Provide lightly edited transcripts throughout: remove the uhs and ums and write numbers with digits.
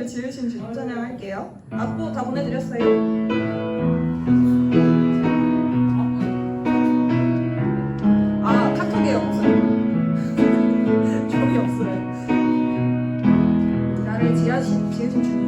나를 지으신 주님 찬양할게요. 악보 다 보내드렸어요? 아, 카톡에 없어요. 저기 없어요. 나를 지으신 주님.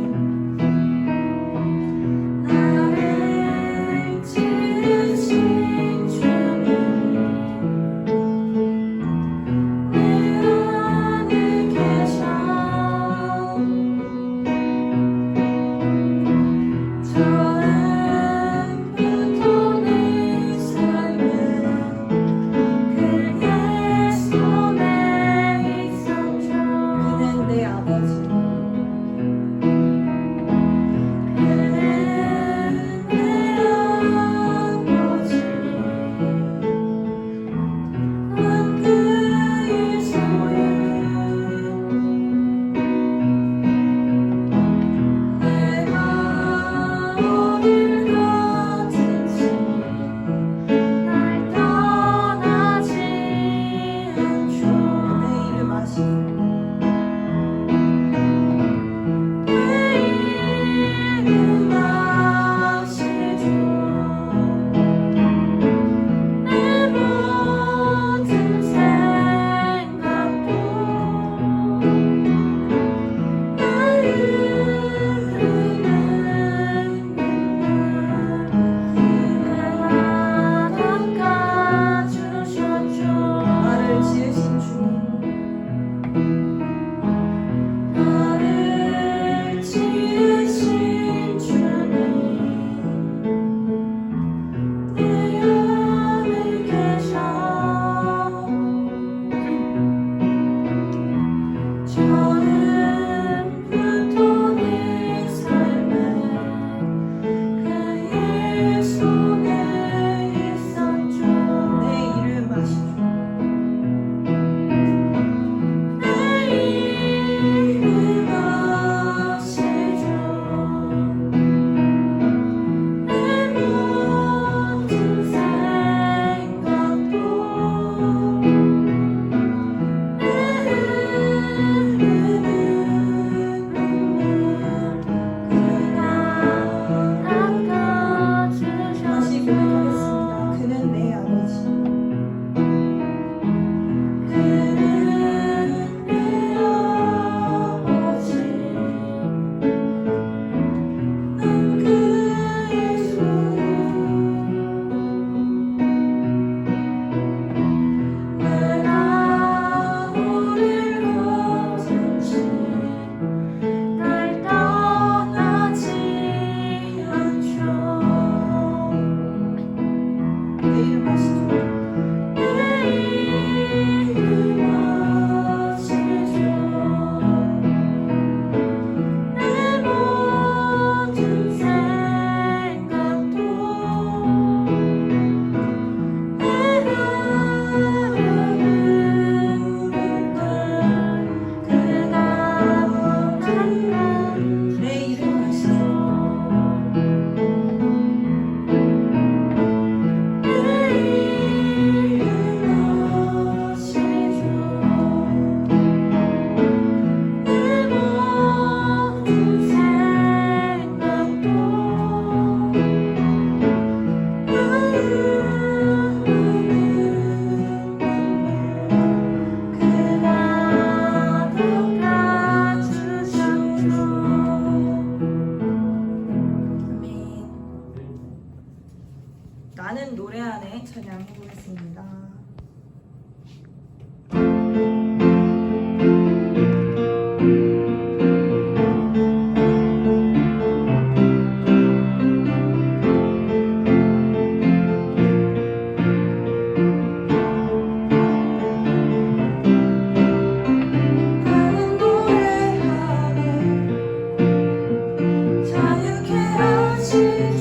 나는 노래 안에 찬양해보겠습니다.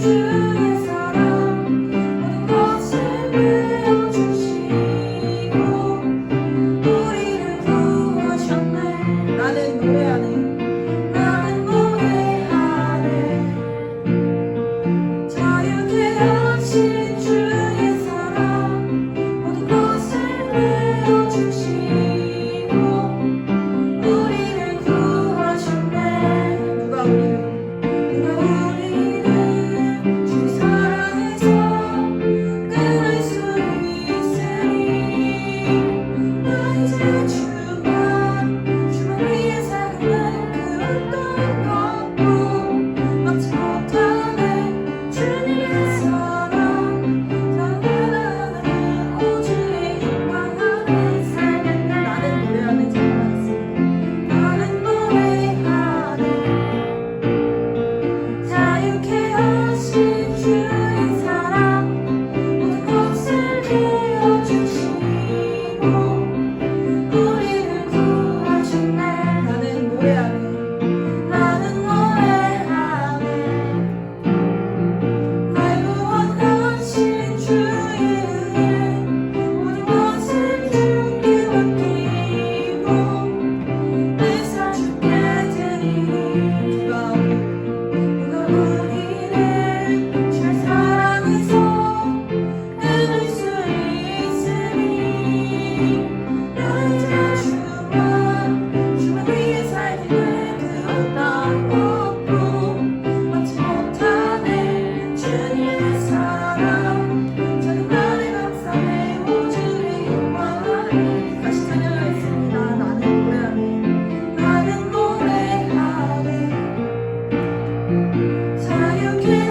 주의 사랑 모든 것을 내어주시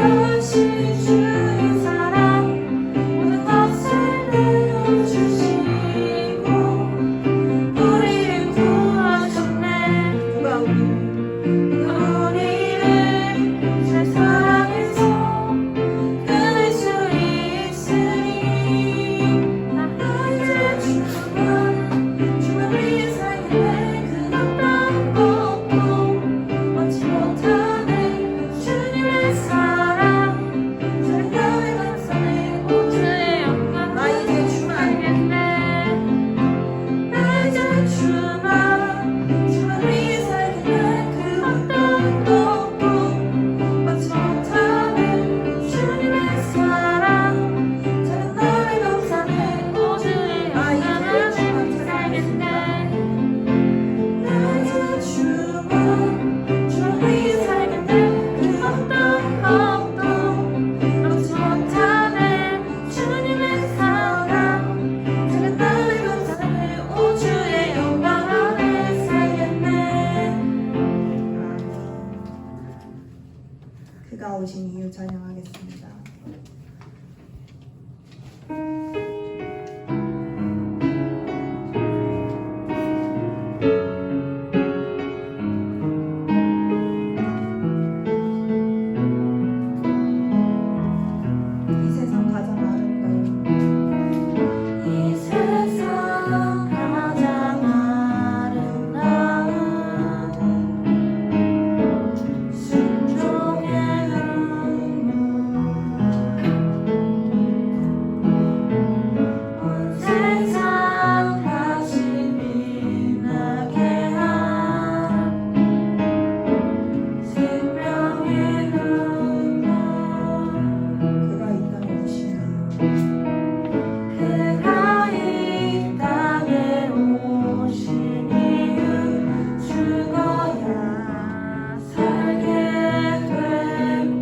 다시 주의 사랑 모든 것을 내어주시고 우리를 구하셨네. 누가 우리를 잘 사랑해서 끊을 수 있으니 나 이제 주만 위해 살겠네. 그 어떤 것도 얻지 못하네. 주님의 사랑 저를 따위 감싸네. 오주의 영광 나 이제 주만 알겠네. 나 이제 주만 위해 살겠네. 그 어떤 것도 얻지 못하네. 주님의 사랑 저를 따위 감싸네. 오주의 나 이제 영광 주만 살겠네. 나 이제 주만 위해 살겠네. 그 어떤 것도 얻지 못하네. 주님의 사랑 저를 따위 감싸네. 오주의 영광 안에 살겠네. 그가 오신 이유 찬양하겠습니다. 이 세상 가장 아름다운 이 세상 가장 아름다운 순종의 눈물 온 세상 다시 빛나게 한 생명의 눈물 그가 이 땅에 오신 이유 그가 이 땅에 오신 이유 죽어야 살게 되고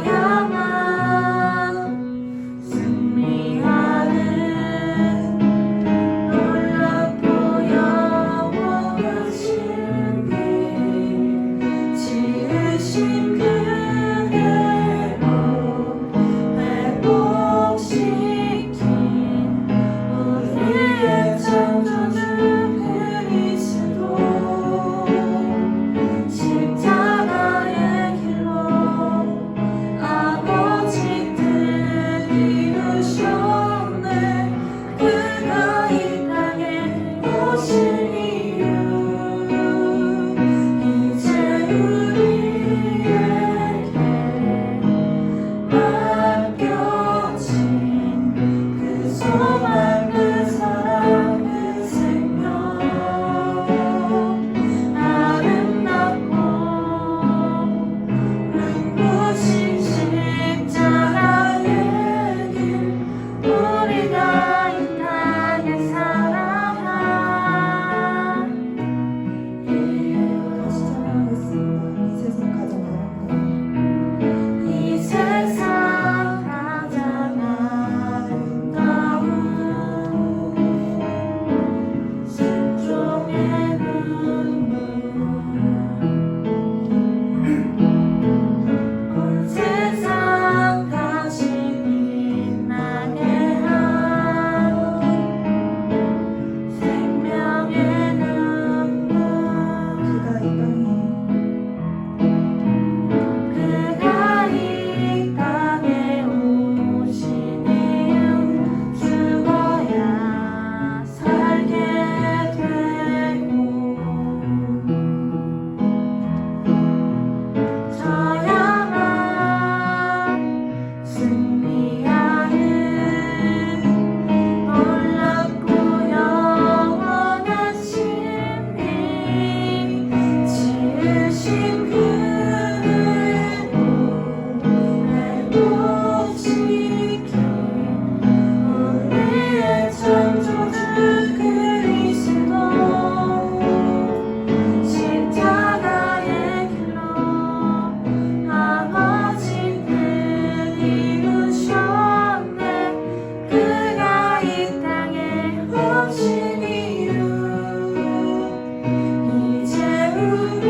져야만 승리하는 놀랍고 영원한 신비 지으신 그대로 회복시킨 우리의 창조주 그리스도 십자가의 길로 아버지 뜻 이루셨네. 그가 이 땅에 오신 이유 이제 우리에게 맡겨진 그 소망 그 사랑 그 생명 아름답고 눈부신 십자가의 길 우리가 이 땅에 살아가 다시 찬양하겠습니다. 이 세상 가장 아름다운 이 세상 가장 아름다운 순종의 눈물 온 세상 다시 빛나게 한 생명의 눈물 그가 이 땅에 그가 이 땅에 오신 이유 죽어야 살게 되고 져야만 승리하는 놀랍고 영원한 신비 지으신 그대로 회복시킨 우리의 창조주 그리스도 십자가의 길로 아버지 뜻 이루셨네. 그가 이 땅에 오신 이유 이제 우리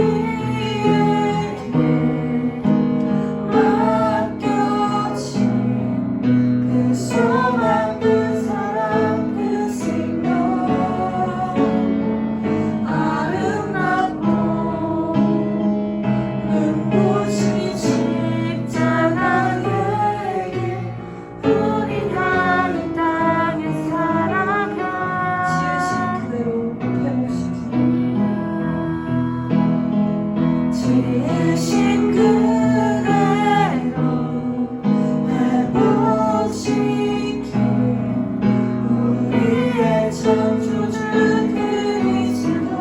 지으신 그대로 회복시킨 우리의 창조주 그리스도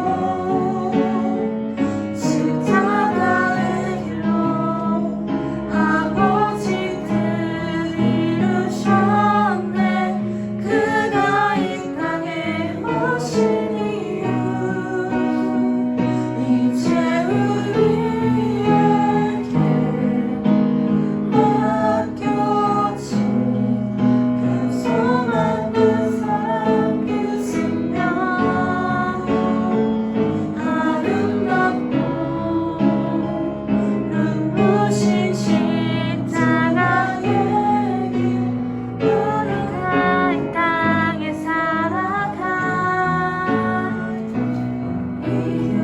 십자가의 길로 아버지 뜻 이루셨네. 그가 이 땅에 오신 이유 이제 우리에게 맡겼지. 그 소망 그 사랑 그 생명 아름답고 눈부신 십자가의 길 우리가 이 땅에 살아갈 이유.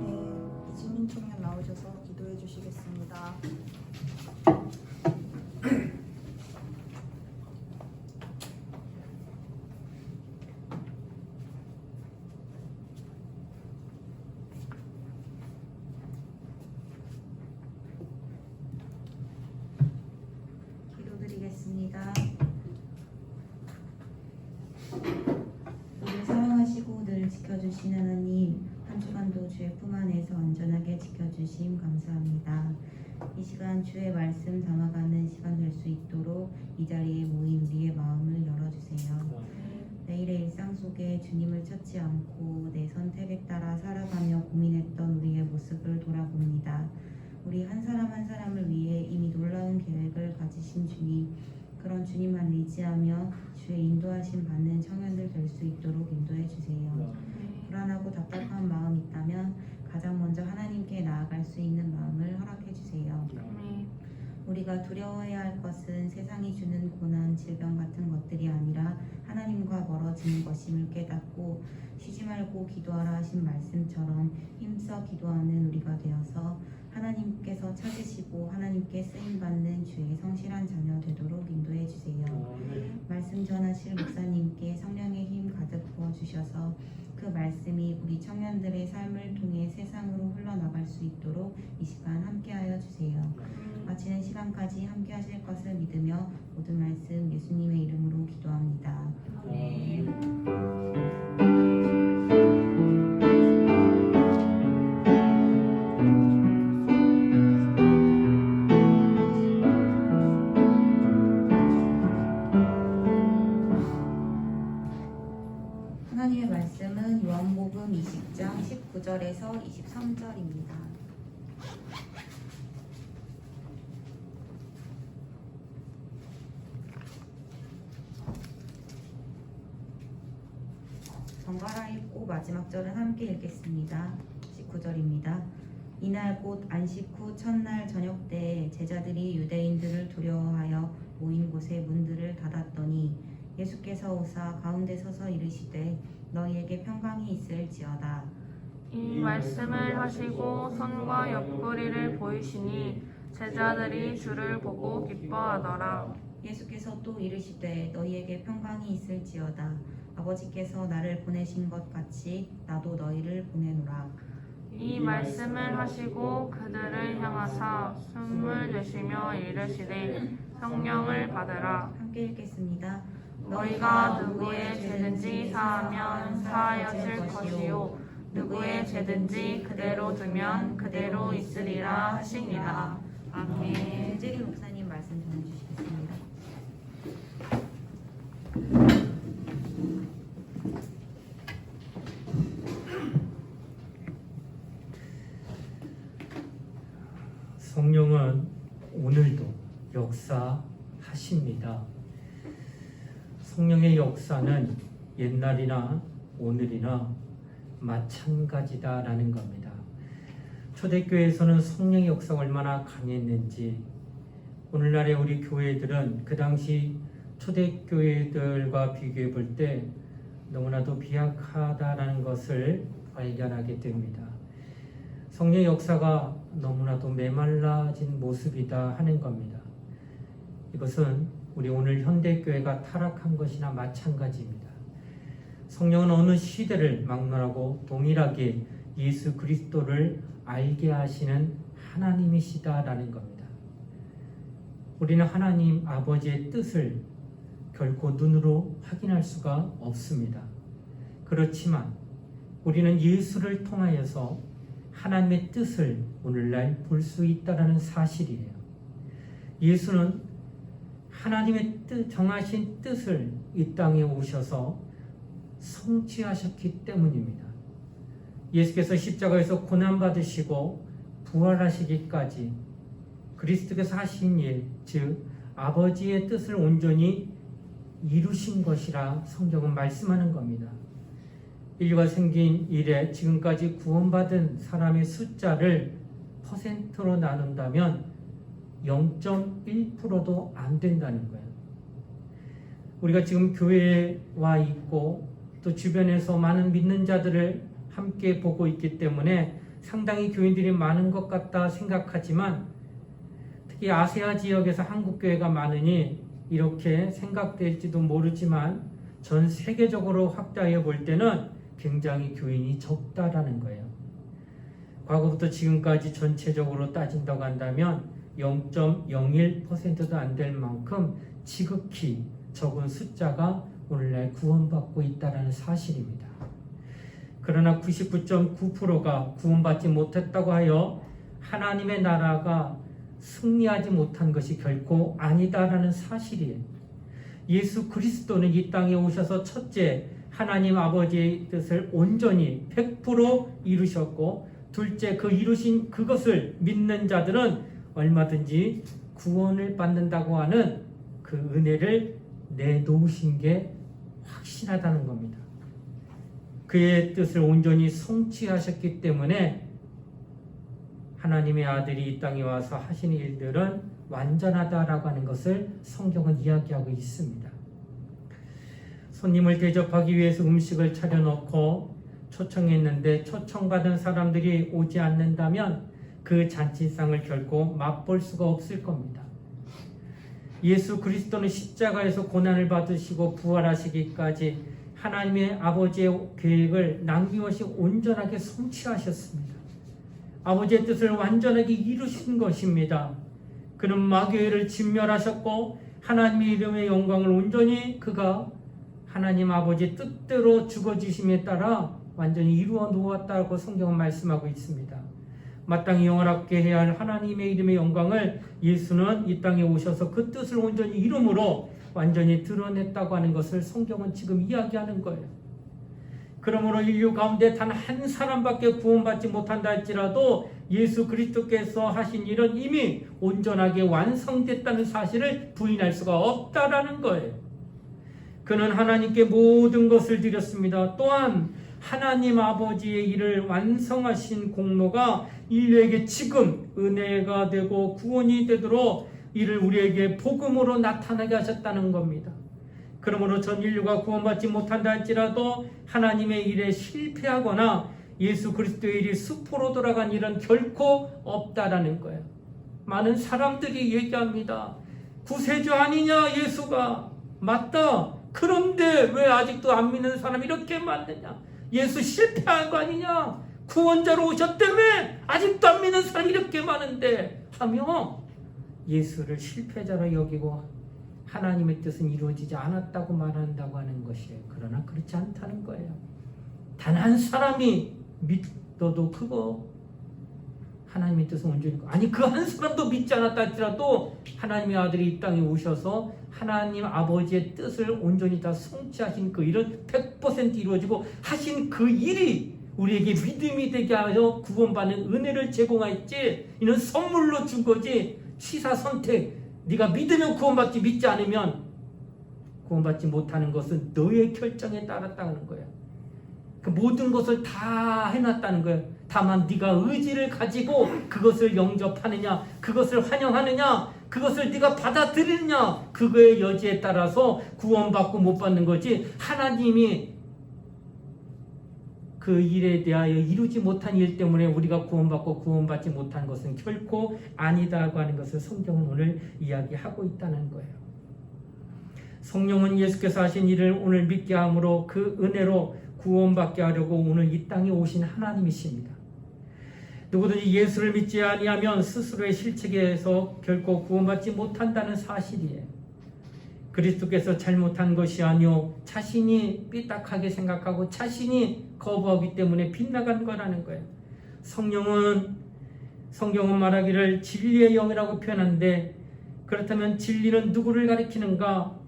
네, 이지민 청년 나오셔서 기도해 주시겠습니다. 기도드리겠습니다. 우리를 사랑하시고 늘 지켜주신 하나님, 한 주간도 주의 품 안에서 안전하게 지켜주심 감사합니다. 이 시간 주의 말씀 담아가는 시간 될 수 있도록 이 자리에 모인 우리의 마음을 열어주세요. 내일의 일상 속에 주님을 찾지 않고 내 선택에 따라 살아가며 고민했던 우리의 모습을 돌아봅니다. 우리 한 사람 한 사람을 위해 이미 놀라운 계획을 가지신 주님, 그런 주님만 의지하며 주의 인도하심 받는 청년들 될 수 있도록 인도해 주세요. 불안하고 답답한 마음 있다면 가장 먼저 하나님께 나아갈 수 있는 마음을 허락해 주세요. 우리가 두려워해야 할 것은 세상이 주는 고난, 질병 같은 것들이 아니라 하나님과 멀어지는 것임을 깨닫고 쉬지 말고 기도하라 하신 말씀처럼 힘써 기도하는 우리가 되어서 하나님께서 찾으시고 하나님께 쓰임받는 주의 성실한 자녀 되도록 인도해 주세요. 말씀 전하실 목사님께 성령의 힘 가득 부어주셔서 그 말씀이 우리 청년들의 삶을 통해 세상으로 흘러나갈 수 있도록 이 시간 함께하여 주세요. 마치는 시간까지 함께하실 것을 믿으며 모든 말씀 예수님의 이름으로 기도합니다. 하나님의 말씀은 요한복음 20장 19절에서 23절입니다. 번갈아 읽고 마지막 절은 함께 읽겠습니다. 19절입니다. 이날 곧 안식 후 첫날 저녁 때에 제자들이 유대인들을 두려워하여 모인 곳의 문들을 닫았더니 예수께서 오사 가운데 서서 이르시되 너희에게 평강이 있을지어다. 이 말씀을 하시고 손과 옆구리를 보이시니 제자들이 주를 보고 기뻐하더라. 예수께서 또 이르시되 너희에게 평강이 있을지어다. 아버지께서 나를 보내신 것 같이 나도 너희를 보내노라. 이 말씀을 하시고 그들을 향하사 숨을 내쉬며 이르시되 성령을 받으라. 함께 읽겠습니다. 너희가 누구의 죄든지 사하면 사하여질 것이요 누구의 죄든지 그대로 두면 그대로 있으리라 하시니라. 아멘. 유재리 목사님 말씀 전해주시겠습니다. 성령은 오늘도 역사하십니다. 성령의 역사는 옛날이나 오늘이나 마찬가지다라는 겁니다. 초대교회에서는 성령의 역사가 얼마나 강했는지 오늘날의 우리 교회들은 그 당시 초대교회들과 비교해 볼 때 너무나도 비약하다라는 것을 발견하게 됩니다. 성령의 역사가 너무나도 메말라진 모습이다 하는 겁니다. 이것은 우리 오늘 현대교회가 타락한 것이나 마찬가지입니다. 성령은 어느 시대를 막론하고 동일하게 예수 그리스도를 알게 하시는 하나님이시다라는 겁니다. 우리는 하나님 아버지의 뜻을 결코 눈으로 확인할 수가 없습니다. 그렇지만 우리는 예수를 통하여서 하나님의 뜻을 오늘날 볼 수 있다는 사실이에요. 예수는 하나님의 정하신 뜻을 이 땅에 오셔서 성취하셨기 때문입니다. 예수께서 십자가에서 고난받으시고 부활하시기까지 그리스도께서 하신 일, 즉 아버지의 뜻을 온전히 이루신 것이라 성경은 말씀하는 겁니다. 인류가 생긴 이래 지금까지 구원받은 사람의 숫자를 퍼센트로 나눈다면 0.1%도 안 된다는 거예요. 우리가 지금 교회에 와 있고 또 주변에서 많은 믿는 자들을 함께 보고 있기 때문에 상당히 교인들이 많은 것 같다 생각하지만 특히 아시아 지역에서 한국교회가 많으니 이렇게 생각될지도 모르지만 전 세계적으로 확대해 볼 때는 굉장히 교인이 적다라는 거예요. 과거부터 지금까지 전체적으로 따진다고 한다면 0.01%도 안 될 만큼 지극히 적은 숫자가 오늘날 구원받고 있다는 사실입니다. 그러나 99.9%가 구원받지 못했다고 하여 하나님의 나라가 승리하지 못한 것이 결코 아니다라는 사실이에요. 예수 그리스도는 이 땅에 오셔서 첫째, 하나님 아버지의 뜻을 온전히 100% 이루셨고, 둘째, 그 이루신 그것을 믿는 자들은 얼마든지 구원을 받는다고 하는 그 은혜를 내놓으신 게 확실하다는 겁니다. 그의 뜻을 온전히 성취하셨기 때문에 하나님의 아들이 이 땅에 와서 하신 일들은 완전하다라고 하는 것을 성경은 이야기하고 있습니다. 손님을 대접하기 위해서 음식을 차려놓고 초청했는데 초청받은 사람들이 오지 않는다면 그 잔치상을 결코 맛볼 수가 없을 겁니다. 예수 그리스도는 십자가에서 고난을 받으시고 부활하시기까지 하나님의 아버지의 계획을 남김없이 온전하게 성취하셨습니다. 아버지의 뜻을 완전하게 이루신 것입니다. 그는 마귀를 진멸하셨고 하나님의 이름의 영광을 온전히 그가 하나님 아버지의 뜻대로 죽어주심에 따라 완전히 이루어 놓았다고 성경은 말씀하고 있습니다. 마땅히 영원하게 해야 할 하나님의 이름의 영광을 예수는 이 땅에 오셔서 그 뜻을 온전히 이름으로 완전히 드러냈다고 하는 것을 성경은 지금 이야기하는 거예요. 그러므로 인류 가운데 단 한 사람밖에 구원받지 못한다 할지라도 예수 그리스도께서 하신 일은 이미 온전하게 완성됐다는 사실을 부인할 수가 없다라는 거예요. 그는 하나님께 모든 것을 드렸습니다. 또한 하나님 아버지의 일을 완성하신 공로가 인류에게 지금 은혜가 되고 구원이 되도록 이를 우리에게 복음으로 나타나게 하셨다는 겁니다. 그러므로 전 인류가 구원받지 못한다 할지라도 하나님의 일에 실패하거나 예수 그리스도의 일이 수포로 돌아간 일은 결코 없다라는 거예요. 많은 사람들이 얘기합니다. 구세주 아니냐 예수가. 맞다. 그런데 왜 아직도 안 믿는 사람이 이렇게 많느냐. 예수 실패한 거 아니냐. 구원자로 오셨다며 아직도 안 믿는 사람이 이렇게 많은데 하며 예수를 실패자로 여기고 하나님의 뜻은 이루어지지 않았다고 말한다고 하는 것이에요. 그러나 그렇지 않다는 거예요. 단 한 사람이 믿어도 그거 하나님의 뜻은 온전히 아니 그 한 사람도 믿지 않았다 할지라도 하나님의 아들이 이 땅에 오셔서 하나님 아버지의 뜻을 온전히 다 성취하신 그 일은 100% 이루어지고 하신 그 일이 우리에게 믿음이 되게 하여 구원받는 은혜를 제공하였지 이는 선물로 준 거지 취사선택 네가 믿으면 구원받지 믿지 않으면 구원받지 못하는 것은 너의 결정에 따랐다는 거예요. 그 모든 것을 다 해놨다는 거예요. 다만 네가 의지를 가지고 그것을 영접하느냐 그것을 환영하느냐 그것을 네가 받아들이느냐 그거의 여지에 따라서 구원받고 못 받는 거지 하나님이 그 일에 대하여 이루지 못한 일 때문에 우리가 구원받고 구원받지 못한 것은 결코 아니다고 하는 것을 성경은 오늘 이야기하고 있다는 거예요. 성령은 예수께서 하신 일을 오늘 믿게 함으로 그 은혜로 구원받게 하려고 오늘 이 땅에 오신 하나님이십니다. 누구든지 예수를 믿지 아니하면 스스로의 실책에서 결코 구원받지 못한다는 사실이에요. 그리스도께서 잘못한 것이 아니오 자신이 삐딱하게 생각하고 자신이 거부하기 때문에 빗나간 거라는 거예요. 성경은 말하기를 진리의 영이라고 표현하는데, 그렇다면 진리는 누구를 가리키는가?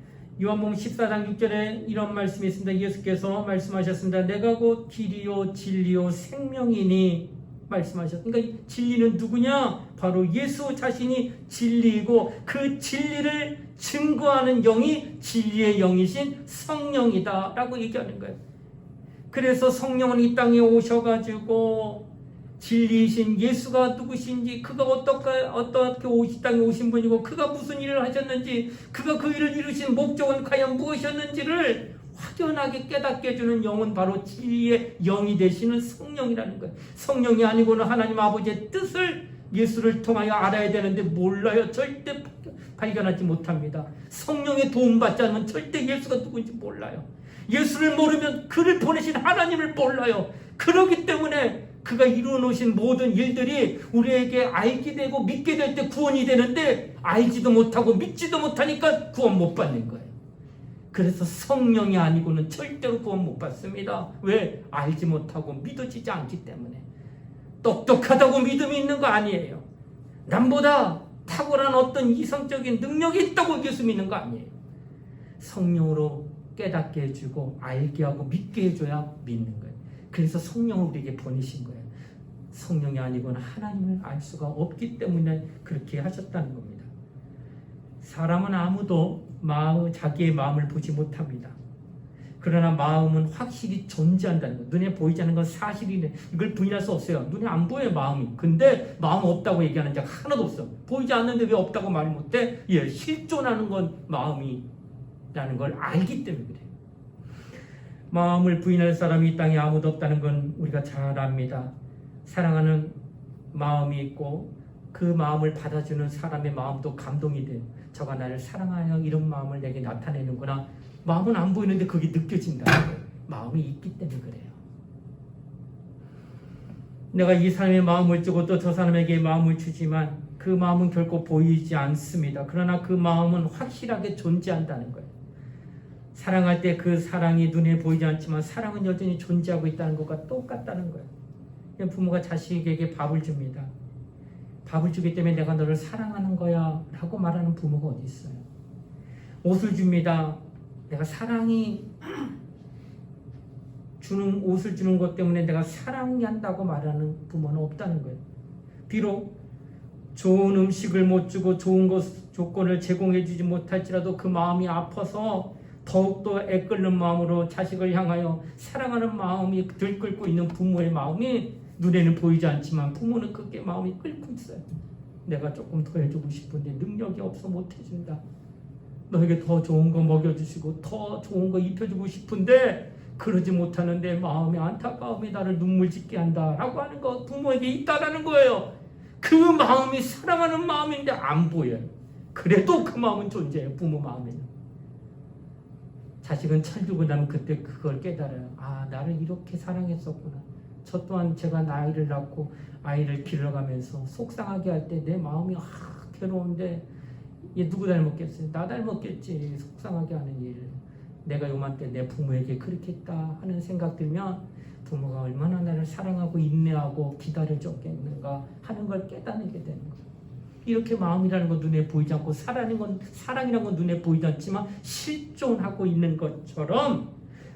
요한복음 14장 6절에 이런 말씀이 있습니다. 예수께서 말씀하셨습니다. 내가 곧 길이요 진리요 생명이니 말씀하셨습니다. 그러니까 진리는 누구냐? 바로 예수 자신이 진리이고 그 진리를 증거하는 영이 진리의 영이신 성령이다 라고 얘기하는 거예요. 그래서 성령은 이 땅에 오셔가지고 진리이신 예수가 누구신지, 그가 어떻게 이 땅에 오신 분이고, 그가 무슨 일을 하셨는지, 그가 그 일을 이루신 목적은 과연 무엇이었는지를 확연하게 깨닫게 해주는 영은 바로 진리의 영이 되시는 성령이라는 거예요. 성령이 아니고는 하나님 아버지의 뜻을 예수를 통하여 알아야 되는데 몰라요. 절대 발견하지 못합니다. 성령의 도움받지 않으면 절대 예수가 누구인지 몰라요. 예수를 모르면 그를 보내신 하나님을 몰라요. 그렇기 때문에 그가 이루어 놓으신 모든 일들이 우리에게 알게 되고 믿게 될 때 구원이 되는데, 알지도 못하고 믿지도 못하니까 구원 못 받는 거예요. 그래서 성령이 아니고는 절대로 구원 못 받습니다. 왜? 알지 못하고 믿어지지 않기 때문에. 똑똑하다고 믿음이 있는 거 아니에요. 남보다 탁월한 어떤 이성적인 능력이 있다고 예수 믿는 거 아니에요. 성령으로 깨닫게 해주고 알게 하고 믿게 해줘야 믿는 거예요. 그래서 성령을 우리에게 보내신 거예요. 성령이 아니고는 하나님을 알 수가 없기 때문에 그렇게 하셨다는 겁니다. 사람은 아무도 자기의 마음을 보지 못합니다. 그러나 마음은 확실히 존재한다는 거예요. 눈에 보이지 않는 건 사실이네. 이걸 부인할 수 없어요. 눈에 안 보여요, 마음이. 근데 마음 없다고 얘기하는 자가 하나도 없어. 보이지 않는데 왜 없다고 말 못해? 실존하는 건 마음이라는 걸 알기 때문에 그래요. 마음을 부인할 사람이 이 땅에 아무도 없다는 건 우리가 잘 압니다. 사랑하는 마음이 있고 그 마음을 받아주는 사람의 마음도 감동이 돼요. 저가 나를 사랑하여 이런 마음을 내게 나타내는구나. 마음은 안 보이는데 그게 느껴진다는 거예요. 마음이 있기 때문에 그래요. 내가 이 사람의 마음을 주고 또 저 사람에게 마음을 주지만 그 마음은 결코 보이지 않습니다. 그러나 그 마음은 확실하게 존재한다는 거예요. 사랑할 때 그 사랑이 눈에 보이지 않지만 사랑은 여전히 존재하고 있다는 것과 똑같다는 거예요. 부모가 자식에게 밥을 줍니다. 밥을 주기 때문에 내가 너를 사랑하는 거야 라고 말하는 부모가 어디 있어요? 옷을 줍니다. 내가 사랑이 주는 옷을 주는 것 때문에 내가 사랑한다고 말하는 부모는 없다는 거예요. 비록 좋은 음식을 못 주고 좋은 조건을 제공해 주지 못할지라도 그 마음이 아파서 더욱더 애끓는 마음으로 자식을 향하여 사랑하는 마음이 들끓고 있는 부모의 마음이 눈에는 보이지 않지만 부모는 그게 마음이 끓고 있어요. 내가 조금 더 해주고 싶은데 능력이 없어 못 해준다. 너에게 더 좋은 거 먹여주시고 더 좋은 거 입혀주고 싶은데 그러지 못하는데 마음의 안타까움이 나를 눈물 짓게 한다 라고 하는 거 부모에게 있다라는 거예요. 그 마음이 사랑하는 마음인데 안 보여요. 그래도 그 마음은 존재해요. 부모 마음에는. 자식은 철들고 나면 그때 그걸 깨달아요. 아, 나를 이렇게 사랑했었구나. 저 또한 제가 아이를 낳고 아이를 길러가면서 속상하게 할 때 내 마음이 괴로운데 얘 누구 닮았겠어요? 나 닮았겠지. 속상하게 하는 일. 내가 요맘때 내 부모에게 그렇게 했다 하는 생각 들면 부모가 얼마나 나를 사랑하고 인내하고 기다려줬겠는가 하는 걸 깨닫게 되는 거예요. 이렇게 마음이라는 건 눈에 보이지 않고 사랑이라는 건 눈에 보이지 않지만 실존하고 있는 것처럼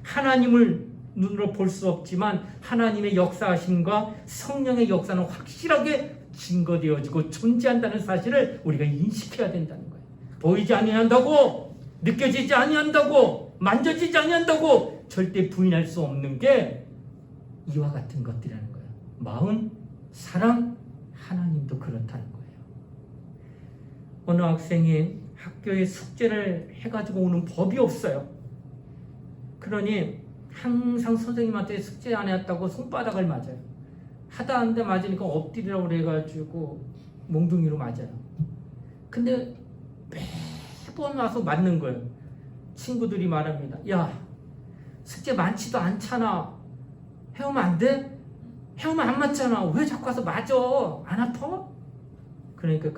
하나님을 눈으로 볼 수 없지만 하나님의 역사하심과 성령의 역사는 확실하게 증거되어지고 존재한다는 사실을 우리가 인식해야 된다는 거예요. 보이지 아니한다고, 느껴지지 아니한다고, 만져지지 아니한다고 절대 부인할 수 없는 게 이와 같은 것들이라는 거예요. 마음, 사랑, 하나님도 그렇다는 거예요. 어느 학생이 학교에 숙제를 해가지고 오는 법이 없어요. 그러니 항상 선생님한테 숙제 안 했다고 손바닥을 맞아요. 하다 하는데 맞으니까 엎드리라고 그래가지고 몽둥이로 맞아요. 근데 매번 와서 맞는 거예요. 친구들이 말합니다. 야, 숙제 많지도 않잖아. 해오면 안 돼? 해오면 안 맞잖아. 왜 자꾸 와서 맞아? 안 아파? 그러니까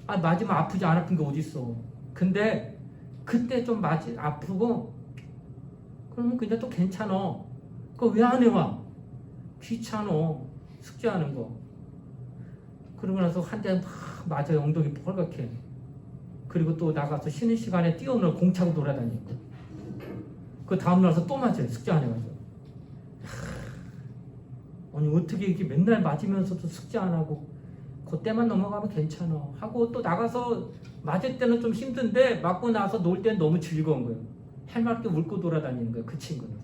맞으면 아프지 안 아픈 게 어딨어. 근데 그때 좀 아프고 그러면 그냥 또 괜찮아. 그거 왜 안 해와? 귀찮아. 숙제하는 거. 그러고 나서 한 대 막 맞아요. 엉덩이 뻘겋게. 그리고 또 나가서 쉬는 시간에 뛰어놀아 공차고 돌아다니고. 그 다음 날서 또 맞아요. 숙제 안 해가지고. 아니 어떻게 이렇게 맨날 맞으면서도 숙제 안 하고 그때만 넘어가면 괜찮아 하고 또 나가서 맞을 때는 좀 힘든데 맞고 나서 놀 때는 너무 즐거운 거예요. 할 말 없게 웃고 돌아다니는 거예요. 그 친구는.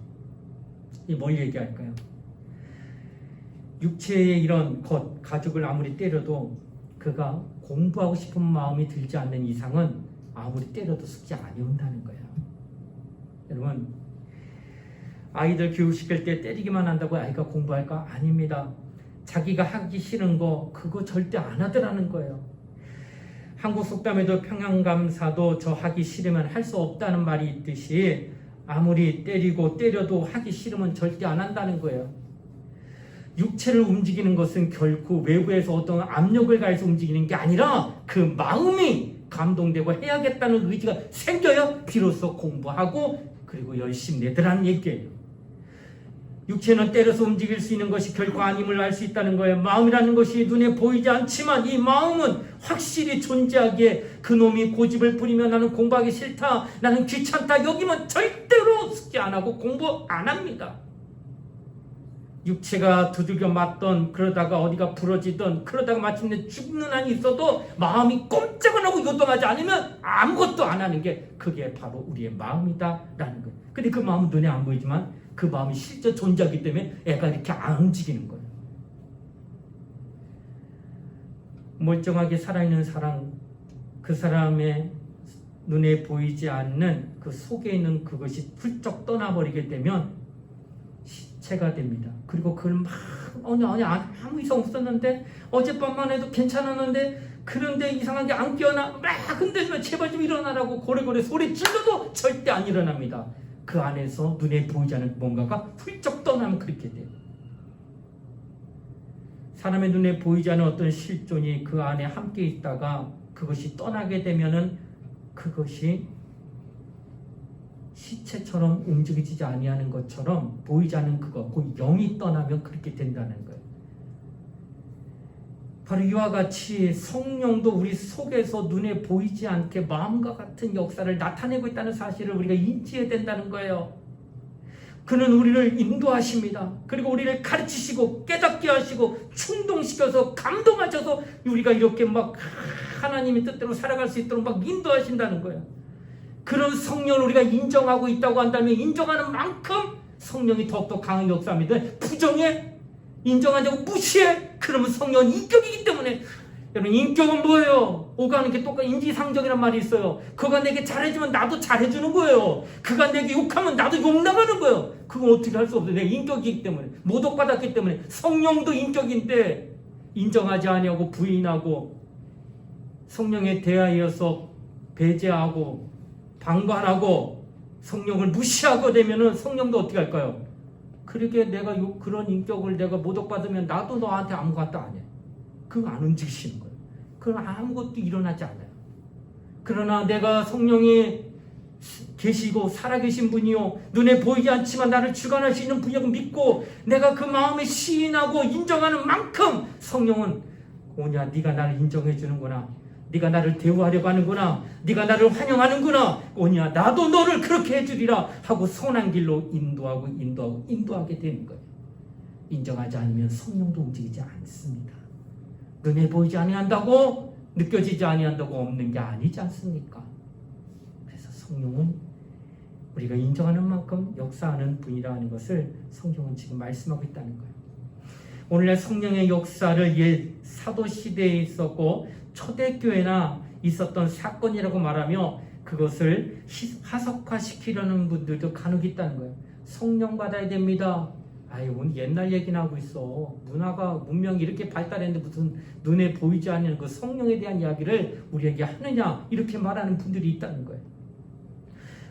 이 뭘 얘기할까요? 육체의 이런 것, 가족을 아무리 때려도 그가 공부하고 싶은 마음이 들지 않는 이상은 아무리 때려도 숙제 안 해온다는 거예요. 여러분, 아이들 교육시킬 때 때리기만 한다고 아이가 공부할까? 아닙니다. 자기가 하기 싫은 거 그거 절대 안 하더라는 거예요. 한국 속담에도 평양감사도 저 하기 싫으면 할 수 없다는 말이 있듯이 아무리 때려도 하기 싫으면 절대 안 한다는 거예요. 육체를 움직이는 것은 결코 외부에서 어떤 압력을 가해서 움직이는 게 아니라 그 마음이 감동되고 해야겠다는 의지가 생겨야 비로소 공부하고 그리고 열심히 내더라는 얘기예요. 육체는 때려서 움직일 수 있는 것이 결코 아님을 알 수 있다는 거예요. 마음이라는 것이 눈에 보이지 않지만 이 마음은 확실히 존재하기에 그놈이 고집을 부리면 나는 공부하기 싫다, 나는 귀찮다 여기면 절대로 숙제 안 하고 공부 안 합니다. 육체가 두들겨 맞던 그러다가 어디가 부러지던 그러다가 마침내 죽는 한이 있어도 마음이 꼼짝 안 하고 요동하지 않으면 아무것도 안 하는 게 그게 바로 우리의 마음이다라는 거예요. 근데 그 마음은 눈에 안 보이지만 그 마음이 실제 존재하기 때문에 애가 이렇게 안 움직이는 거예요. 멀쩡하게 살아있는 사람, 그 사람의 눈에 보이지 않는 그 속에 있는 그것이 훌쩍 떠나버리게 되면 시체가 됩니다. 그리고 그걸 막 아무 이상 없었는데 어젯밤만 해도 괜찮았는데 그런데 이상하게 안 깨어나 막 흔들면 제발 좀 일어나라고 고래고래 소리 질러도 절대 안 일어납니다. 그 안에서 눈에 보이지 않는 뭔가가 훌쩍 떠나면 그렇게 돼요. 사람의 눈에 보이지 않는 어떤 실존이 그 안에 함께 있다가 그것이 떠나게 되면은 그것이 시체처럼 움직이지 아니하는 것처럼 보이지 않는 그거, 그 영이 떠나면 그렇게 된다는 거예요. 바로 이와 같이 성령도 우리 속에서 눈에 보이지 않게 마음과 같은 역사를 나타내고 있다는 사실을 우리가 인지해야 된다는 거예요. 그는 우리를 인도하십니다. 그리고 우리를 가르치시고 깨닫게 하시고 충동시켜서 감동하셔서 우리가 이렇게 막 하나님의 뜻대로 살아갈 수 있도록 막 인도하신다는 거예요. 그런 성령을 우리가 인정하고 있다고 한다면 인정하는 만큼 성령이 더욱더 강한 역사입니다. 부정해? 인정하지 않고 무시해? 그러면 성령은 인격이기 때문에. 여러분, 인격은 뭐예요? 오가는 게 똑같이 인지상정이란 말이 있어요. 그가 내게 잘해주면 나도 잘해주는 거예요. 그가 내게 욕하면 나도 욕나가는 거예요. 그건 어떻게 할 수 없어요. 내 인격이기 때문에. 모독받았기 때문에. 성령도 인격인데 인정하지 아니하고 부인하고 성령에 대하여서 배제하고 방관하고 성령을 무시하고 되면은 성령도 어떻게 할까요? 그렇게 내가 그런 인격을 내가 모독받으면 나도 너한테 아무것도 안 해. 그거 안 움직이시는 거예요. 그럼 아무것도 일어나지 않아요. 그러나 내가 성령이 계시고 살아계신 분이요 눈에 보이지 않지만 나를 주관할 수 있는 분이라고 믿고 내가 그 마음에 시인하고 인정하는 만큼 성령은 오냐 네가 나를 인정해 주는구나. 네가 나를 대우하려고 하는구나. 네가 나를 환영하는구나. 오냐 나도 너를 그렇게 해주리라 하고 선한 길로 인도하게 되는 거예요. 인정하지 않으면 성령도 움직이지 않습니다. 눈에 보이지 아니한다고 느껴지지 아니한다고 없는 게 아니지 않습니까? 그래서 성령은 우리가 인정하는 만큼 역사하는 분이라는 것을 성경은 지금 말씀하고 있다는 거예요. 오늘날 성령의 역사를 옛 사도시대에 있었고 초대교회나 있었던 사건이라고 말하며 그것을 화석화시키려는 분들도 간혹 있다는 거예요. 성령 받아야 됩니다. 아유, 오늘 옛날 얘기나 하고 있어. 문명이 이렇게 발달했는데 무슨 눈에 보이지 않는 그 성령에 대한 이야기를 우리에게 하느냐 이렇게 말하는 분들이 있다는 거예요.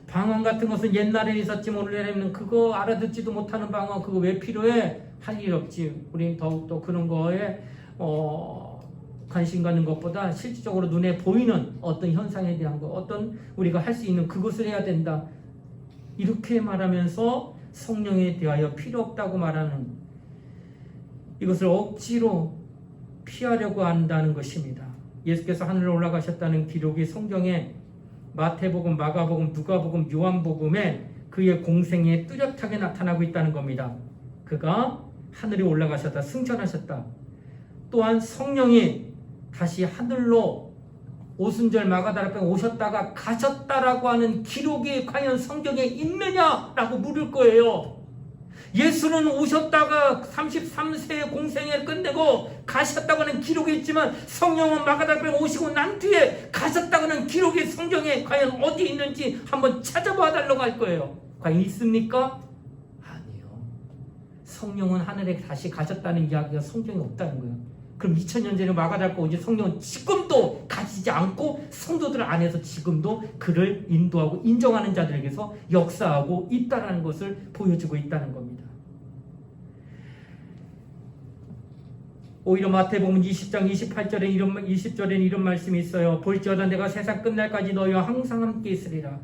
방언 같은 것은 옛날에 있었지만 오늘날에는 그거 알아듣지도 못하는 방언 그거 왜 필요해? 할 일 없지. 우린 더욱더 그런 거에 관심 갖는 것보다 실질적으로 눈에 보이는 어떤 현상에 대한 거, 어떤 우리가 할 수 있는 그것을 해야 된다. 이렇게 말하면서 성령에 대하여 필요 없다고 말하는 이것을 억지로 피하려고 한다는 것입니다. 예수께서 하늘로 올라가셨다는 기록이 성경에 마태복음, 마가복음, 누가복음, 요한복음에 그의 공생에 뚜렷하게 나타나고 있다는 겁니다. 그가 하늘에 올라가셨다, 승천하셨다. 또한 성령이 다시 하늘로 오순절 마가다락방에 오셨다가 가셨다라고 하는 기록이 과연 성경에 있느냐라고 물을 거예요. 예수는 오셨다가 33세의 공생애를 끝내고 가셨다고 하는 기록이 있지만 성령은 마가다락방에 오시고 난 뒤에 가셨다고 하는 기록이 성경에 과연 어디 있는지 한번 찾아봐 달라고 할 거예요. 과연 있습니까? 아니요. 성령은 하늘에 다시 가셨다는 이야기가 성경에 없다는 거예요. 그럼 2000년 전에 마가다락방 오신 성령은 지금도 가시지 않고 성도들 안에서 지금도 그를 인도하고 인정하는 자들에게서 역사하고 있다는 것을 보여주고 있다는 겁니다. 오히려 마태복음 20장 20절에는 이런 말씀이 있어요. 볼지어다 내가 세상 끝날까지 너희와 항상 함께 있으리라.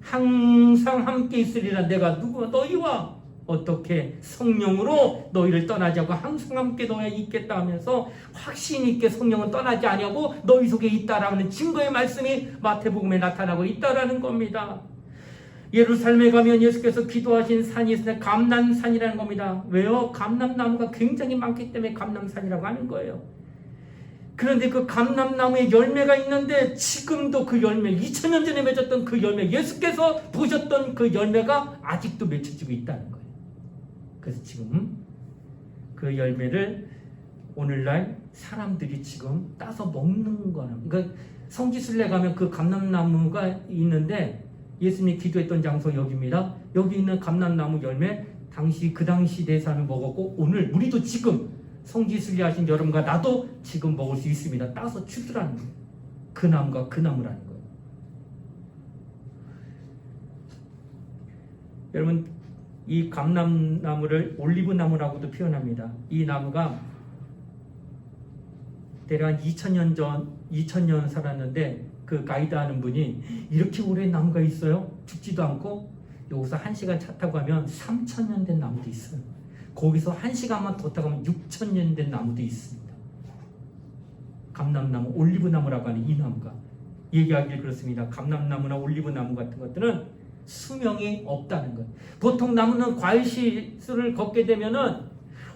항상 함께 있으리라. 내가 너희와 어떻게 성령으로 너희를 떠나지 않고 항상 함께 너희와 있겠다 하면서 확신 있게 성령은 떠나지 아니하고 너희 속에 있다라는 증거의 말씀이 마태복음에 나타나고 있다라는 겁니다. 예루살렘에 가면 예수께서 기도하신 산이 있으나 감람산이라는 겁니다. 왜요? 감람나무가 굉장히 많기 때문에 감람산이라고 하는 거예요. 그런데 그 감람나무에 열매가 있는데 지금도 그 열매, 2000년 전에 맺었던 그 열매, 예수께서 보셨던 그 열매가 아직도 맺혀지고 있다는 거예요. 그래서 지금 그 열매를 오늘날 사람들이 지금 따서 먹는 거는, 그러니까 성지순례 가면 그 감람나무가 있는데 예수님이 기도했던 장소 여기입니다. 여기 있는 감람나무 열매 그 당시 대사람이 먹었고 오늘 우리도 지금 성지순례 하신 여러분과 나도 지금 먹을 수 있습니다. 따서 추수라는 거예요. 그 나무가 그 나무라는 거예요. 여러분 이 감람나무를 올리브나무라고도 표현합니다. 이 나무가 대략 한 2000년 살았는데 그 가이드 하는 분이 이렇게 오랜 나무가 있어요? 죽지도 않고 여기서 1시간 차 타고 가면 3000년 된 나무도 있어요. 거기서 1시간만 더 타고 가면 6000년 된 나무도 있습니다. 감람나무, 올리브나무라고 하는 이 나무가 얘기하길 그렇습니다. 감람나무나 올리브나무 같은 것들은 수명이 없다는 것. 보통 나무는 과일씨를 걷게 되면은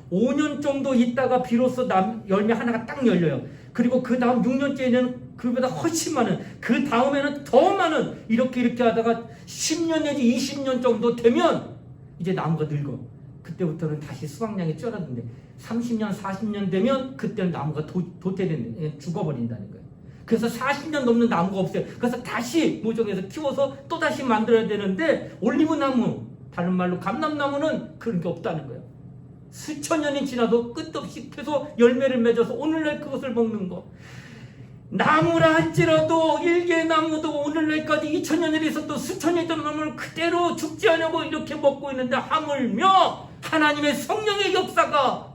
5년 정도 있다가 비로소 열매 하나가 딱 열려요. 그리고 그 다음 6년째에는 그보다 훨씬 많은, 그 다음에는 더 많은, 이렇게 하다가 10년 내지 20년 정도 되면 이제 나무가 늙어. 그때부터는 다시 수확량이 줄어드는데 30년, 40년 되면 그때는 나무가 도태된다. 죽어버린다는 거예요. 그래서 40년 넘는 나무가 없어요. 그래서 다시 모종에서 키워서 또 다시 만들어야 되는데 올리브나무, 다른 말로 감람나무는 그런 게 없다는 거예요. 수천 년이 지나도 끝없이 계속 열매를 맺어서 오늘날 그것을 먹는 거. 나무라 할지라도 일개나무도 오늘날까지 2000년이 있어도 수천 년이 된 나무를 그대로 죽지 않고 이렇게 먹고 있는데 하물며 하나님의 성령의 역사가,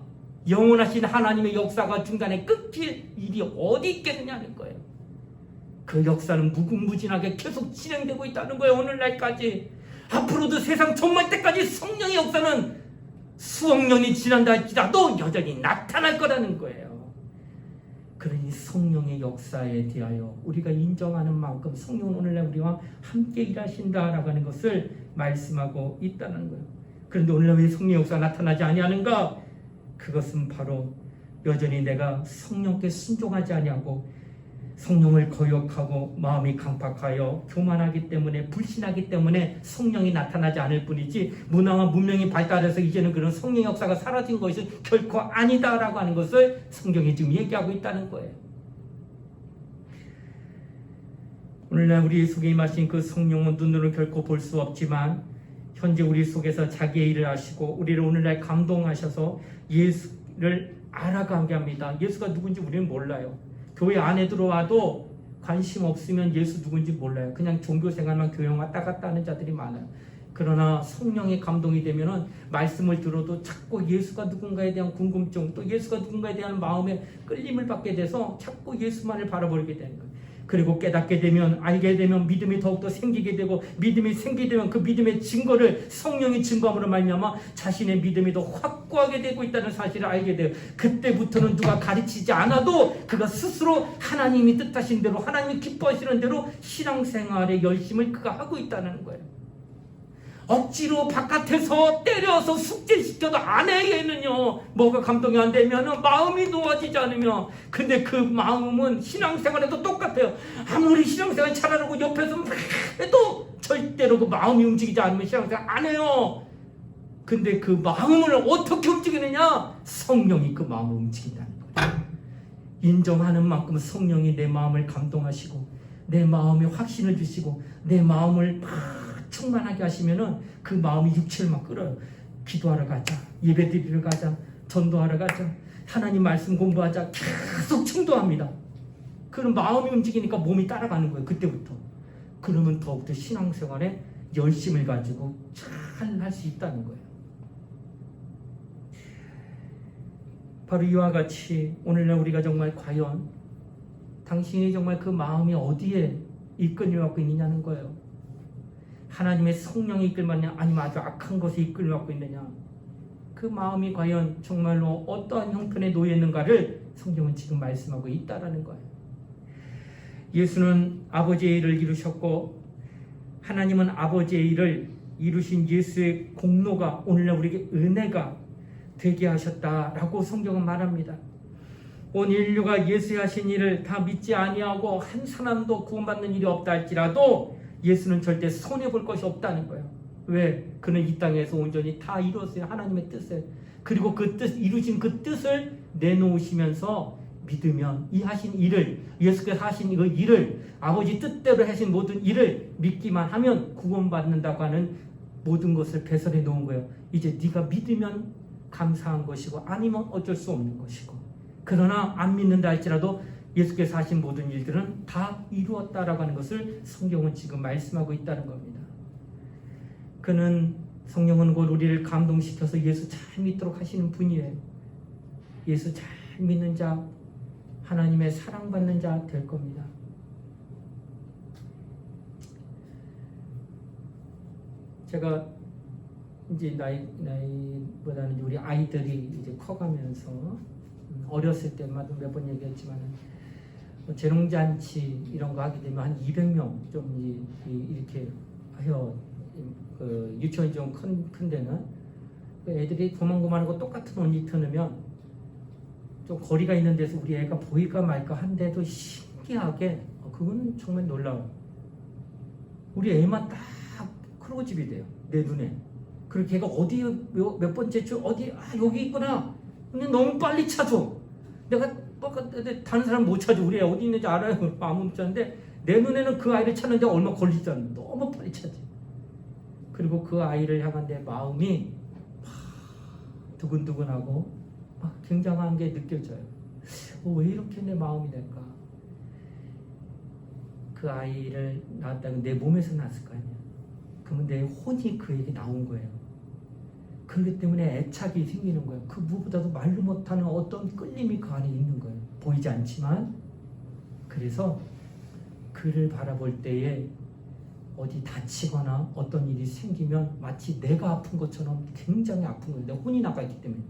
영원하신 하나님의 역사가 중간에 끊길 일이 어디 있겠느냐는 거예요. 그 역사는 무궁무진하게 계속 진행되고 있다는 거예요. 오늘날까지. 앞으로도 세상 종말 때까지 성령의 역사는 수억 년이 지난다 할지라도 여전히 나타날 거라는 거예요. 그러니 성령의 역사에 대하여 우리가 인정하는 만큼 성령은 오늘날 우리와 함께 일하신다라고 하는 것을 말씀하고 있다는 거예요. 그런데 오늘날 왜 성령의 역사가 나타나지 아니하는가? 그것은 바로 여전히 내가 성령께 순종하지 아니하고 성령을 거역하고 마음이 강팍하여 교만하기 때문에, 불신하기 때문에 성령이 나타나지 않을 뿐이지, 문화와 문명이 발달해서 이제는 그런 성령의 역사가 사라진 것이 결코 아니다라고 하는 것을 성경이 지금 얘기하고 있다는 거예요. 오늘날 우리 속에 임하신 그 성령은 눈으로 결코 볼 수 없지만 현재 우리 속에서 자기의 일을 하시고 우리를 오늘날 감동하셔서 예수를 알아가게 합니다. 예수가 누군지 우리는 몰라요. 교회 안에 들어와도 관심 없으면 예수 누군지 몰라요. 그냥 종교 생활만 교양 왔다 갔다 하는 자들이 많아요. 그러나 성령의 감동이 되면은 말씀을 들어도 자꾸 예수가 누군가에 대한 궁금증, 또 예수가 누군가에 대한 마음의 끌림을 받게 돼서 자꾸 예수만을 바라보게 되는 거예요. 그리고 깨닫게 되면, 알게 되면 믿음이 더욱더 생기게 되고, 믿음이 생기게 되면 그 믿음의 증거를 성령이 증거함으로 말미암아 자신의 믿음이 더 확고하게 되고 있다는 사실을 알게 돼요. 그때부터는 누가 가르치지 않아도 그가 스스로 하나님이 뜻하신 대로, 하나님이 기뻐하시는 대로 신앙생활의 열심을 그가 하고 있다는 거예요. 억지로 바깥에서 때려서 숙제시켜도 아내에게는요 뭐가 감동이 안 되면 마음이 놓아지지 않으며, 근데 그 마음은 신앙생활에도 똑같아요. 아무리 신앙생활 잘하려고 옆에서 막 해도 절대로 그 마음이 움직이지 않으면 신앙생활 안 해요. 근데 그 마음을 어떻게 움직이느냐? 성령이 그 마음을 움직인다는 거예요. 인정하는 만큼 성령이 내 마음을 감동하시고 내 마음에 확신을 주시고 내 마음을 막 충만하게 하시면은 그 마음이 육체를 막 끌어요. 기도하러 가자, 예배드리러 가자, 전도하러 가자, 하나님 말씀 공부하자, 계속 충동합니다. 그런 마음이 움직이니까 몸이 따라가는 거예요. 그때부터. 그러면 더욱더 신앙생활에 열심을 가지고 잘 할 수 있다는 거예요. 바로 이와 같이 오늘날 우리가 정말 과연 당신이 정말 그 마음이 어디에 이끌려갖고 있느냐는 거예요. 하나님의 성령이 이끌받느냐, 아니면 아주 악한 것에 이끌려갖고 있느냐, 그 마음이 과연 정말로 어떠한 형편에 놓여 있는가를 성경은 지금 말씀하고 있다라는 거예요. 예수는 아버지의 일을 이루셨고 하나님은 아버지의 일을 이루신 예수의 공로가 오늘날 우리에게 은혜가 되게 하셨다라고 성경은 말합니다. 온 인류가 예수의 하신 일을 다 믿지 아니하고 한 사람도 구원받는 일이 없다 할지라도 예수는 절대 손해볼 것이 없다는 거예요. 왜? 그는 이 땅에서 온전히 다 이루었어요. 하나님의 뜻을. 그리고 그 뜻, 이루신 그 뜻을 내놓으시면서 믿으면 이 하신 일을, 예수께서 하신 그 일을, 아버지 뜻대로 하신 모든 일을 믿기만 하면 구원받는다고 하는 모든 것을 배설해 놓은 거예요. 이제 네가 믿으면 감사한 것이고 아니면 어쩔 수 없는 것이고, 그러나 안 믿는다 할지라도 예수께서 하신 모든 일들은 다 이루었다라고 하는 것을 성경은 지금 말씀하고 있다는 겁니다. 성령은 곧 우리를 감동시켜서 예수 잘 믿도록 하시는 분이에요. 예수 잘 믿는 자, 하나님의 사랑받는 자 될 겁니다. 제가 이제 나이보다는 우리 아이들이 이제 커가면서 어렸을 때마다 몇 번 얘기했지만 재롱잔치 이런 거 하게 되면 한 200명 좀 이렇게 해요. 그 유치원이 좀 큰 데는 애들이 고만고만하고 똑같은 옷 입혀놓으면 좀 거리가 있는 데서 우리 애가 보일까 말까 한데도 신기하게 그건 정말 놀라워요. 우리 애만 딱 크로집이 돼요. 내 눈에. 그리고 걔가 어디 몇 번째 줄 어디 여기 있구나. 근데 너무 빨리 찾아. 내가 다른 사람 못 찾아. 우리 애 어디 있는지 알아요. 아무 못 찾는데 내 눈에는 그 아이를 찾는데 얼마 걸리지 않아. 너무 빨리 찾아. 그리고 그 아이를 향한 내 마음이 두근두근하고 굉장한 게 느껴져요. 왜 이렇게 내 마음이 될까? 그 아이를 낳았다면 내 몸에서 낳았을 거 아니야. 그러면 내 혼이 그에게 나온 거예요. 그렇기 때문에 애착이 생기는 거예요. 그 무엇보다도 말로 못하는 어떤 끌림이 그 안에 있는 거예요. 보이지 않지만. 그래서 그를 바라볼 때에 어디 다치거나 어떤 일이 생기면 마치 내가 아픈 것처럼 굉장히 아픈 거예요. 내 혼이 나가 있기 때문에.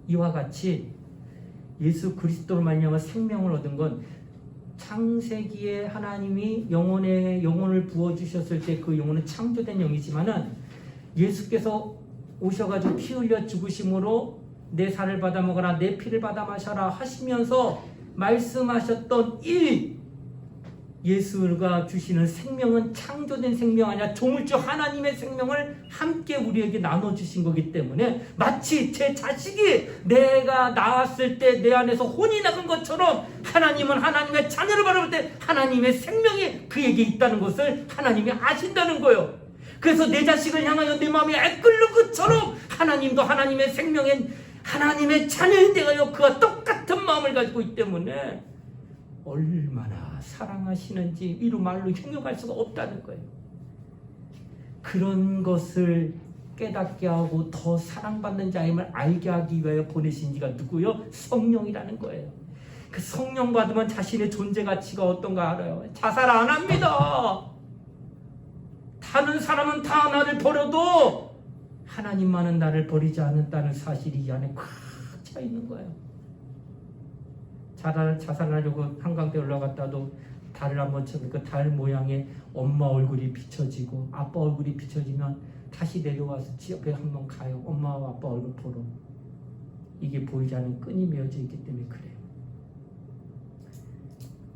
이와 같이 예수 그리스도로 말미암아 생명을 얻은 건 창세기에 하나님이 영혼을 부어주셨을 때 그 영혼은 창조된 영이지만은 예수께서 오셔가지고 피 흘려 죽으심으로 내 살을 받아 먹어라 내 피를 받아 마셔라 하시면서 말씀하셨던 예수가 주시는 생명은 창조된 생명 아니라 조물주 하나님의 생명을 함께 우리에게 나눠주신 거기 때문에 마치 제 자식이 내가 낳았을 때 내 안에서 혼이 나간 것처럼 하나님은 하나님의 자녀를 바라볼 때 하나님의 생명이 그에게 있다는 것을 하나님이 아신다는 거예요. 그래서 내 자식을 향하여 내 마음이 애끓는 것처럼 하나님도 하나님의 생명엔 하나님의 자녀인 내가요 그와 똑같은 마음을 가지고 있기 때문에 얼마나 사랑하시는지 이루 말로 형용할 수가 없다는 거예요. 그런 것을 깨닫게 하고 더 사랑받는 자임을 알게 하기 위하여 보내신 이가 누구요? 성령이라는 거예요. 그 성령 받으면 자신의 존재 가치가 어떤가 알아요. 자살 안 합니다. 다른 사람은 다 나를 버려도 하나님만은 나를 버리지 않는다는 사실이 이 안에 꽉 차 있는 거예요. 자살하려고 한강대 올라갔다도 달을 한번 쳐서 그 달 모양의 엄마 얼굴이 비춰지고 아빠 얼굴이 비춰지면 다시 내려와서 지역에 한번 가요. 엄마와 아빠 얼굴 보러. 이게 보이지 않는 끈이 메어져 있기 때문에 그래요.